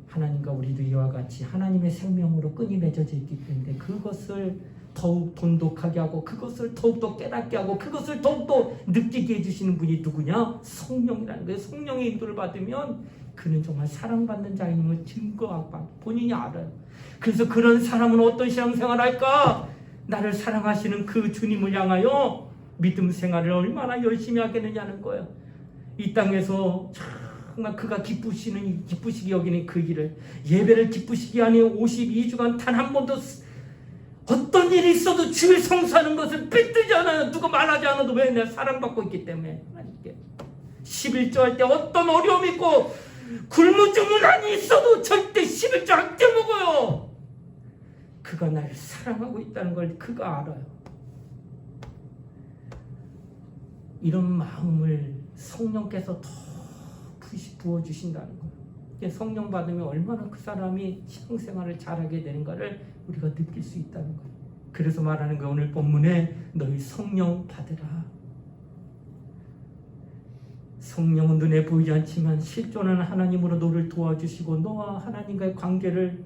하나님과 우리도 이와 같이 하나님의 생명으로 끈이 맺어져 있기 때문에 그것을 더욱 돈독하게 하고 그것을 더욱더 깨닫게 하고 그것을 더욱더 느끼게 해주시는 분이 누구냐? 성령이라는 거예요. 성령의 인도를 받으면 그는 정말 사랑받는 자인 걸 증거하고 본인이 알아요. 그래서 그런 사람은 어떤 신앙생활을 할까? 나를 사랑하시는 그 주님을 향하여 믿음 생활을 얼마나 열심히 하겠느냐는 거예요. 이 땅에서 정말 그가 기쁘시기 여기는 그 길을 예배를 기쁘시게 하니 52주간 단 한 번도 어떤 일이 있어도 주일 성수하는 것을 삐뜨지 않아요. 누가 말하지 않아도 왜? 내가 사랑받고 있기 때문에. 11조 할 때 어떤 어려움이 있고 굶은 죽는 한이 있어도 절대 11조 안 떼먹어요. 그가 나를 사랑하고 있다는 걸 그가 알아요. 이런 마음을 성령께서 더 부어주신다는 거예요. 성령 받으면 얼마나 그 사람이 신앙생활을 잘하게 되는가를 우리가 느낄 수 있다는 거예요. 그래서 말하는 거예요. 오늘 본문에 너희 성령 받으라. 성령은 눈에 보이지 않지만 실존하는 하나님으로 너를 도와주시고 너와 하나님과의 관계를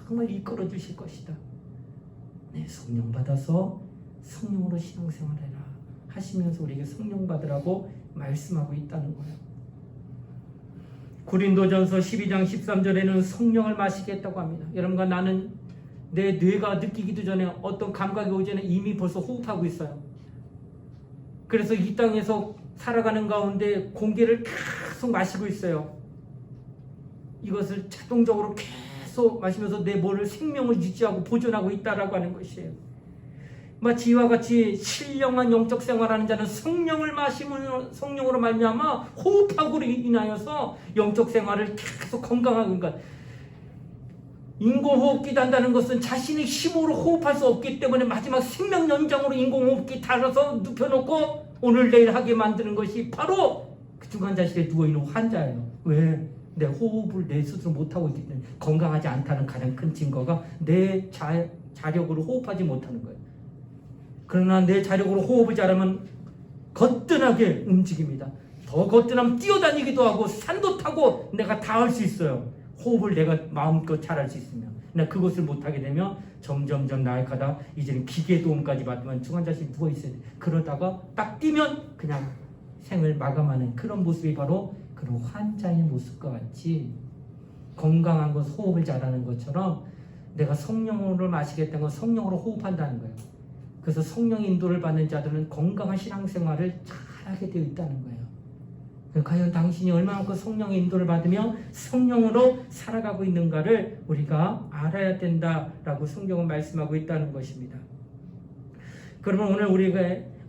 정말 이끌어 주실 것이다. 네, 성령 받아서 성령으로 신앙생활해라 하시면서 우리에게 성령 받으라고 말씀하고 있다는 거예요. 고린도전서 12장 13절에는 성령을 마시겠다고 합니다. 여러분과 나는 내 뇌가 느끼기도 전에 어떤 감각이 오기 전에 이미 벌써 호흡하고 있어요. 그래서 이 땅에서 살아가는 가운데 공기를 계속 마시고 있어요. 이것을 자동적으로 계속 마시면서 내 몸을 생명을 유지하고 보존하고 있다라고 하는 것이에요. 마치 이와 같이 신령한 영적 생활하는 자는 성령을 마시면 성령으로 말미암아 호흡하고로 인하여서 영적 생활을 계속 건강하게 그러니까 인공호흡기도 한다는 것은 자신의 힘으로 호흡할 수 없기 때문에 마지막 생명 연장으로 인공호흡기 달아서 눕혀놓고 오늘 내일 하게 만드는 것이 바로 그 중환자실에 누워있는 환자예요. 왜? 내 호흡을 내 스스로 못하고 있기 때문에 건강하지 않다는 가장 큰 증거가 내 자력으로 호흡하지 못하는 거예요. 그러나 내 자력으로 호흡을 잘하면 거뜬하게 움직입니다. 더 거뜬하면 뛰어다니기도 하고 산도 타고 내가 다 할 수 있어요. 호흡을 내가 마음껏 잘할 수 있으면. 근데 그것을 못하게 되면 점점 나약하다 이제는 기계 도움까지 받으면 중환자실에 누워있어야 돼. 그러다가 딱 뛰면 그냥 생을 마감하는 그런 모습이 바로 그런 환자의 모습과 같이 건강한 것 호흡을 잘하는 것처럼 내가 성령으로 마시겠다는 건 성령으로 호흡한다는 거예요. 그래서 성령 인도를 받는 자들은 건강한 신앙생활을 잘하게 되어 있다는 거예요. 과연 당신이 얼마만큼 성령의 인도를 받으며 성령으로 살아가고 있는가를 우리가 알아야 된다라고 성경은 말씀하고 있다는 것입니다. 그러면 오늘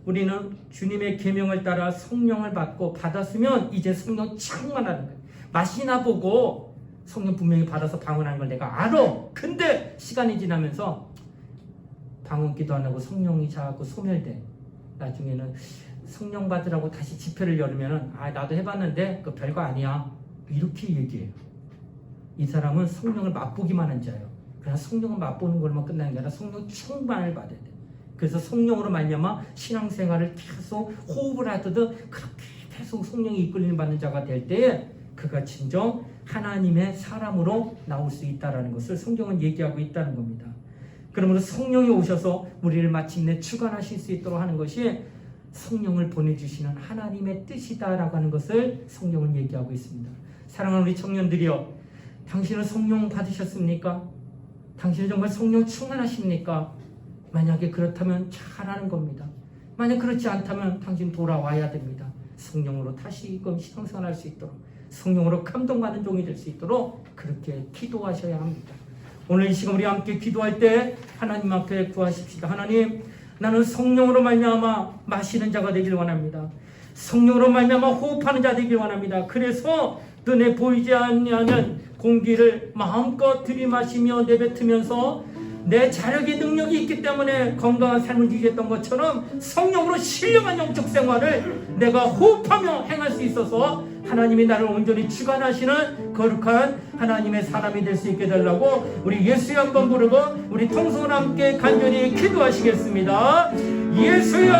우리는 주님의 계명을 따라 성령을 받고 받았으면 이제 성령 충만하는 거예요. 맛이나 보고 성령 분명히 받아서 방언하는 걸 내가 알아. 근데 시간이 지나면서 방언기도 안 하고 성령이 자꾸 소멸돼. 나중에는 성령 받으라고 다시 집회를 열으면은 나도 해봤는데 그 별거 아니야 이렇게 얘기해요. 이 사람은 성령을 맛보기만 한 자예요. 그러나 성령을 맛보는 걸만 끝나는 게 아니라 성령 충만을 받아야 돼. 그래서 성령으로 말미암아 신앙생활을 계속 호흡을 하듯 그렇게 계속 성령이 이끌림 받는 자가 될 때에 그가 진정 하나님의 사람으로 나올 수 있다라는 것을 성경은 얘기하고 있다는 겁니다. 그러므로 성령이 오셔서 우리를 마침내 주관하실 수 있도록 하는 것이 성령을 보내주시는 하나님의 뜻이다라고 하는 것을 성경은 얘기하고 있습니다. 사랑하는 우리 청년들이여, 당신은 성령 받으셨습니까? 당신은 정말 성령 충만하십니까? 만약에 그렇다면 잘하는 겁니다. 만약 그렇지 않다면 당신 돌아와야 됩니다. 성령으로 다시금 신앙생활할 수 있도록 성령으로 감동받는 종이 될 수 있도록 그렇게 기도하셔야 합니다. 오늘 이 시간 우리 함께 기도할 때 하나님 앞에 구하십시다. 하나님, 나는 성령으로 말미암아 마시는 자가 되길 원합니다. 성령으로 말미암아 호흡하는 자 되길 원합니다. 그래서 눈에 보이지 않는 공기를 마음껏 들이마시며 내뱉으면서 내 자력의 능력이 있기 때문에 건강한 삶을 지겠던 것처럼 성령으로 신령한 영적 생활을 내가 호흡하며 행할 수 있어서 하나님이 나를 온전히 주관하시는 거룩한 하나님의 사람이 될 수 있게 되려고 우리 예수여 한번 부르고 우리 통성을 함께 간절히 기도하시겠습니다. 예수여,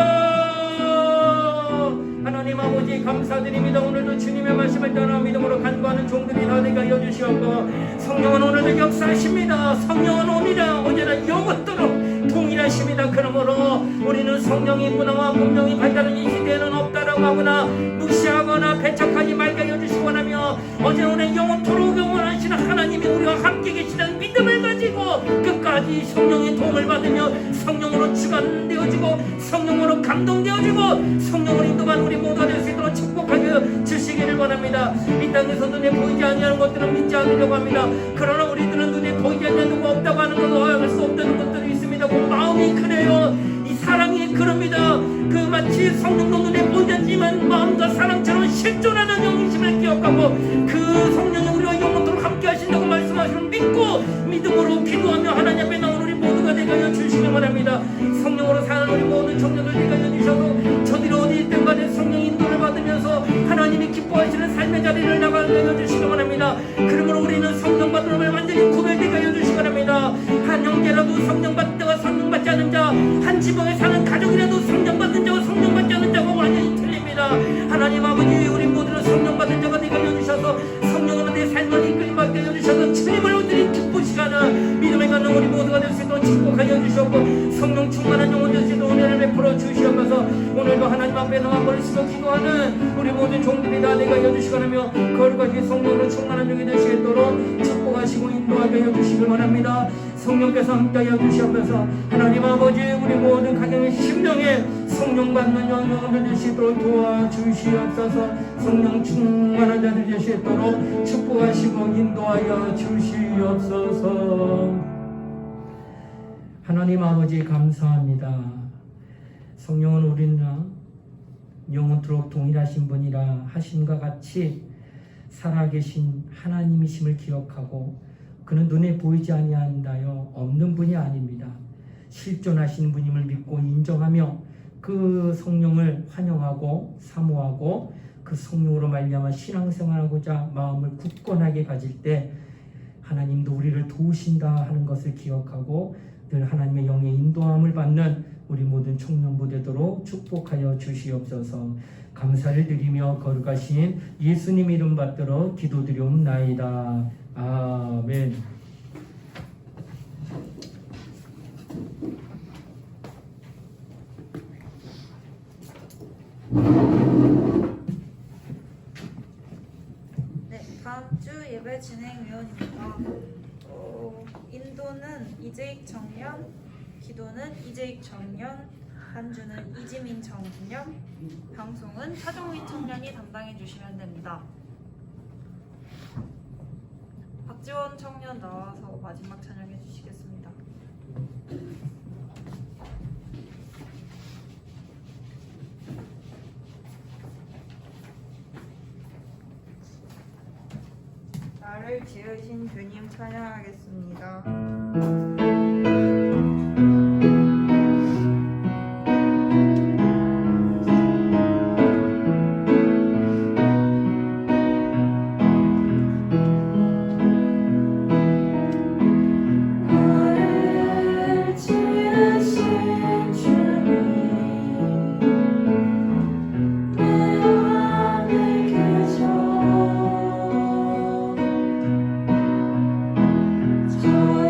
하나님 아버지 감사드립니다. 오늘도 주님의 말씀을 따라 믿음으로 간구하는 종들이 다 되게 하여 주시옵고, 성령은 오늘도 역사하십니다. 성령은 오늘이나 언제나 영원토록 동일하십니다. 그러므로 우리는 성령이 문화와 문명이 발달한 이 시대에는 없다라고 하거나 무시하거나 배척하지 말게 하여 주시기 원하며, 어제 오늘 영원토록 영원하시는 하나님이 우리와 함께 계시다는 믿음을 가지고 끝까지 성령의 도움을 받으며 성령으로 주관되어지고 성령으로 감동되어지고 성령으로 인도만 우리 모두가 될 수 있도록 축복하여 주시기를 원합니다. 이 땅에서 눈에 보이지 않는 것들은 믿지 않으려고 합니다. 그러나 우리들은 눈에 보이지 않는 누가 없다고 하는 것도 할 수 없다는 것들이 있습니다. 그 마음이 그래요. 이 사랑이 그럽니다. 그 마치 성령도 눈에 보이지 않지만 마음과 사랑처럼 실존하는 영이심을 기억하고 그 성령이 우리와 영원토록 함께 하신다고 말씀하시는 믿고 믿음으로 기도하며 하나님 앞에 나온 우리 모두가 되게 하여 주시기 바랍니다. 성령으로 사는 우리 모든 청년들 되게 하여 주셔도 저들이 어디 있든 간에 성령 인도를 받으면서 하나님이 기뻐하시는 삶의 자리를 나가게 하여 주시기 바랍니다. 그러므로 우리는 성령 받은 을 완전히 구별되게 하여 주시기 바랍니다. 한 형제라도 성령 받는 자와 성령 받지 않은 자, 한 지방에 사는 가족이라도 성령 받는 자와 성령 받지 않은 자가 완전히 틀립니다. 하나님 아버지, 우리 모두는 성령 받은 자가 되게 하여 주셔서 성령으로 내 삶을 이끌림받게 하여 주셔서 주님을 온전히 기쁘시게 하는 믿음에 가는 우리 모두가 될 수 있도록 축복하여 주시옵고, 성령 충만한 영혼 될 수 있도록 은혜를 베풀어 주시옵소서. 오늘도 하나님 앞에 나와 버리시고 기도하는 우리 모든 종들이 다 내가 하여 주시기 바라며 거룩하게 성령으로 충만한 종이 되시도록 축복하시고 인도하게 하여 주시길 원합니다. 성령께서 함께 하여 주시옵소서. 하나님 아버지, 우리 모든 가정의 심령에 성령 받는 영혼들 될 수 있도록 도와주시옵소서. 성령 충만한 자들 될 수 있도록 축복하시고 인도하여 주시옵소서. 하나님 아버지 감사합니다. 성령은 우리나 영원토록 동일하신 분이라 하심과 같이 살아계신 하나님이심을 기억하고 그는 눈에 보이지 아니한다여 없는 분이 아닙니다. 실존하신 분임을 믿고 인정하며 그 성령을 환영하고 사모하고 그 성령으로 말미암아 신앙생활하고자 마음을 굳건하게 가질 때 하나님도 우리를 도우신다 하는 것을 기억하고 늘 하나님의 영의 인도함을 받는 우리 모든 청년부 되도록 축복하여 주시옵소서. 감사를 드리며 거룩하신 예수님 이름 받들어 기도드리옵나이다. 아멘. 네, 다음 주 예배 진행위원입니다. 인도는 이재익 청년, 기도는 이재익 청년, 반주는 이지민 청년, 방송은 차종희 청년이 담당해 주시면 됩니다. 박지원 청년 나와서 마지막 찬양해 주시겠습니다. 나를 지으신 주님 찬양하겠습니다. 저의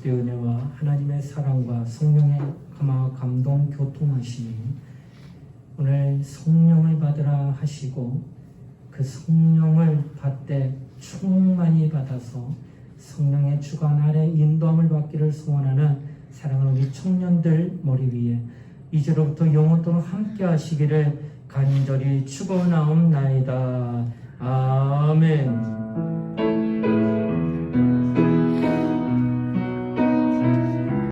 그리스도의 은혜와 하나님의 사랑과 성령의 감동 교통하심이 오늘 성령을 받으라 하시고 그 성령을 받되 충만히 받아서 성령의 주관 아래 인도함을 받기를 소원하는 사랑하는 우리 청년들 머리 위에 이제로부터 영원토록 함께 하시기를 간절히 축원하옵나이다. 아멘.